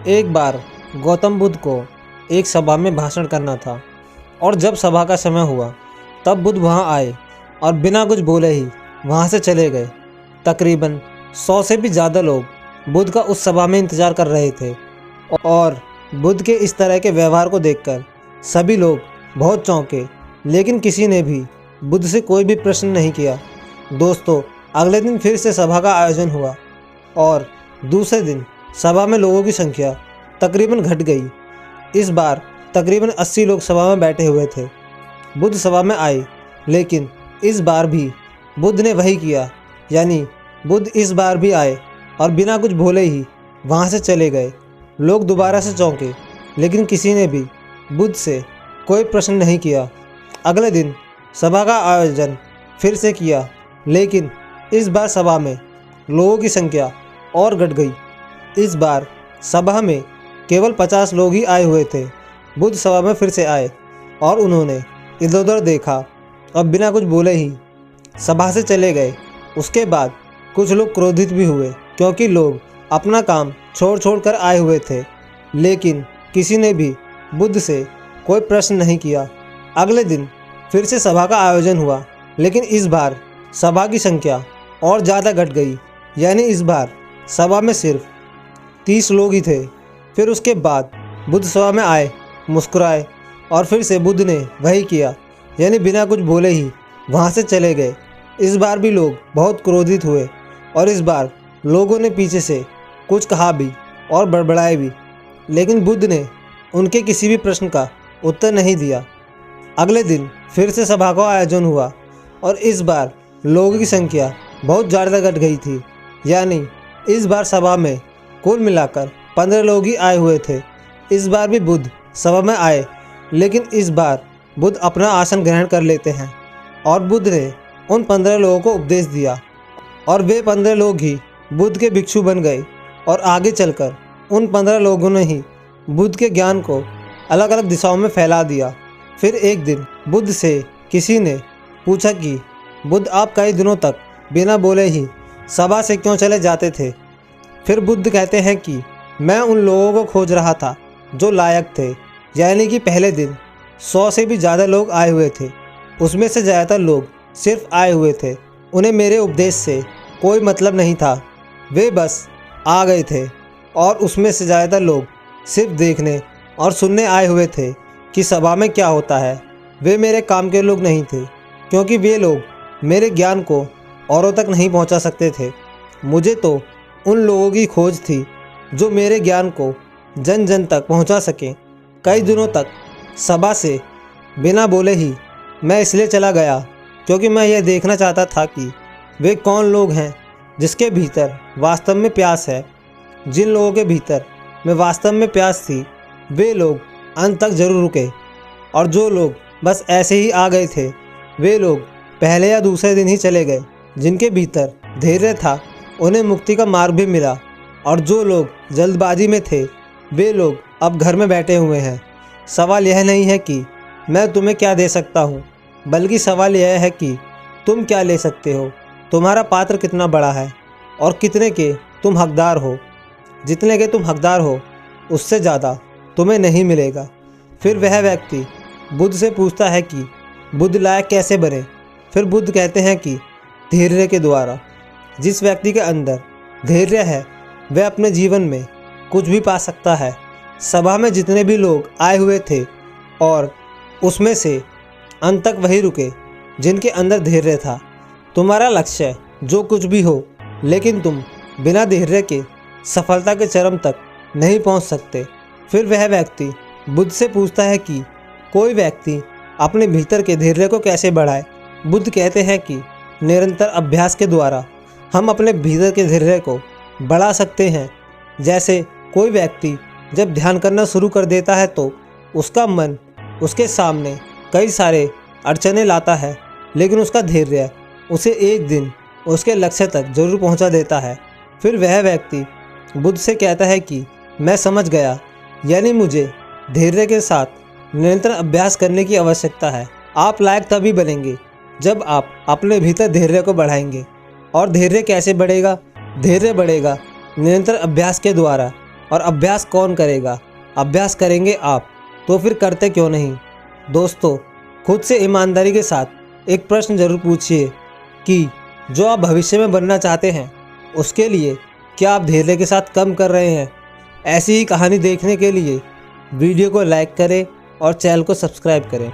एक बार गौतम बुद्ध को एक सभा में भाषण करना था और जब सभा का समय हुआ तब बुद्ध वहां आए और बिना कुछ बोले ही वहां से चले गए। तकरीबन 100 से भी ज़्यादा लोग बुद्ध का उस सभा में इंतज़ार कर रहे थे और बुद्ध के इस तरह के व्यवहार को देखकर सभी लोग बहुत चौंके, लेकिन किसी ने भी बुद्ध से कोई भी प्रश्न नहीं किया। दोस्तों, अगले दिन फिर से सभा का आयोजन हुआ और दूसरे दिन सभा में लोगों की संख्या तकरीबन घट गई। इस बार तकरीबन 80 लोग सभा में बैठे हुए थे। बुद्ध सभा में आए, लेकिन इस बार भी बुद्ध ने वही किया, यानी बुद्ध इस बार भी आए और बिना कुछ बोले ही वहाँ से चले गए। लोग दोबारा से चौंके, लेकिन किसी ने भी बुद्ध से कोई प्रश्न नहीं किया। अगले दिन सभा का आयोजन फिर से किया, लेकिन इस बार सभा में लोगों की संख्या और घट गई। इस बार सभा में केवल 50 लोग ही आए हुए थे। बुद्ध सभा में फिर से आए और उन्होंने इधर उधर देखा और बिना कुछ बोले ही सभा से चले गए। उसके बाद कुछ लोग क्रोधित भी हुए, क्योंकि लोग अपना काम छोड़ कर आए हुए थे, लेकिन किसी ने भी बुद्ध से कोई प्रश्न नहीं किया। अगले दिन फिर से सभा का आयोजन हुआ, लेकिन इस बार सभा की संख्या और ज़्यादा घट गई, यानी इस बार सभा में सिर्फ 30 लोग ही थे। फिर उसके बाद बुद्ध सभा में आए, मुस्कुराए और फिर से बुद्ध ने वही किया, यानी बिना कुछ बोले ही वहाँ से चले गए। इस बार भी लोग बहुत क्रोधित हुए और इस बार लोगों ने पीछे से कुछ कहा भी और बड़बड़ाए भी, लेकिन बुद्ध ने उनके किसी भी प्रश्न का उत्तर नहीं दिया। अगले दिन फिर से सभा का आयोजन हुआ और इस बार लोगों की संख्या बहुत ज़्यादा घट गई थी, यानी इस बार सभा में कुल मिलाकर 15 लोग ही आए हुए थे। इस बार भी बुद्ध सभा में आए, लेकिन इस बार बुद्ध अपना आसन ग्रहण कर लेते हैं और बुद्ध ने उन 15 लोगों को उपदेश दिया और वे 15 लोग ही बुद्ध के भिक्षु बन गए और आगे चलकर उन 15 लोगों ने ही बुद्ध के ज्ञान को अलग अलग दिशाओं में फैला दिया। फिर एक दिन बुद्ध से किसी ने पूछा कि बुद्ध, आप कई दिनों तक बिना बोले ही सभा से क्यों चले जाते थे? फिर बुद्ध कहते हैं कि मैं उन लोगों को खोज रहा था जो लायक थे, यानी कि पहले दिन 100 से भी ज़्यादा लोग आए हुए थे। उसमें से ज़्यादातर लोग सिर्फ आए हुए थे, उन्हें मेरे उपदेश से कोई मतलब नहीं था, वे बस आ गए थे। और उसमें से ज़्यादातर लोग सिर्फ देखने और सुनने आए हुए थे कि सभा में क्या होता है। वे मेरे काम के लोग नहीं थे, क्योंकि वे लोग मेरे ज्ञान को औरों तक नहीं पहुंचा सकते थे। मुझे तो उन लोगों की खोज थी जो मेरे ज्ञान को जन जन तक पहुंचा सकें। कई दिनों तक सभा से बिना बोले ही मैं इसलिए चला गया क्योंकि मैं यह देखना चाहता था कि वे कौन लोग हैं जिसके भीतर वास्तव में प्यास है। जिन लोगों के भीतर में वास्तव में प्यास थी, वे लोग अंत तक जरूर रुके, और जो लोग बस ऐसे ही आ गए थे, वे लोग पहले या दूसरे दिन ही चले गए। जिनके भीतर धैर्य था, उन्हें मुक्ति का मार्ग भी मिला, और जो लोग जल्दबाजी में थे, वे लोग अब घर में बैठे हुए हैं। सवाल यह नहीं है कि मैं तुम्हें क्या दे सकता हूँ, बल्कि सवाल यह है कि तुम क्या ले सकते हो। तुम्हारा पात्र कितना बड़ा है और कितने के तुम हकदार हो। जितने के तुम हकदार हो, उससे ज़्यादा तुम्हें नहीं मिलेगा। फिर वह व्यक्ति बुद्ध से पूछता है कि बुद्ध लायक कैसे बने? फिर बुद्ध कहते हैं कि धैर्य के द्वारा। जिस व्यक्ति के अंदर धैर्य है, वह अपने जीवन में कुछ भी पा सकता है। सभा में जितने भी लोग आए हुए थे, और उसमें से अंत तक वही रुके जिनके अंदर धैर्य था। तुम्हारा लक्ष्य जो कुछ भी हो, लेकिन तुम बिना धैर्य के सफलता के चरम तक नहीं पहुंच सकते। फिर वह व्यक्ति बुद्ध से पूछता है कि कोई व्यक्ति अपने भीतर के धैर्य को कैसे बढ़ाए? बुद्ध कहते हैं कि निरंतर अभ्यास के द्वारा हम अपने भीतर के धैर्य को बढ़ा सकते हैं। जैसे कोई व्यक्ति जब ध्यान करना शुरू कर देता है तो उसका मन उसके सामने कई सारे अड़चने लाता है, लेकिन उसका धैर्य उसे एक दिन उसके लक्ष्य तक जरूर पहुंचा देता है। फिर वह व्यक्ति बुद्ध से कहता है कि मैं समझ गया, यानी मुझे धैर्य के साथ निरंतर अभ्यास करने की आवश्यकता है। आप लायक तभी बनेंगे जब आप अपने भीतर धैर्य को बढ़ाएंगे। और धैर्य कैसे बढ़ेगा? धैर्य बढ़ेगा निरंतर अभ्यास के द्वारा। और अभ्यास कौन करेगा? अभ्यास करेंगे आप, तो फिर करते क्यों नहीं? दोस्तों, खुद से ईमानदारी के साथ एक प्रश्न जरूर पूछिए कि जो आप भविष्य में बनना चाहते हैं उसके लिए क्या आप धैर्य के साथ काम कर रहे हैं? ऐसी ही कहानी देखने के लिए वीडियो को लाइक करें और चैनल को सब्सक्राइब करें।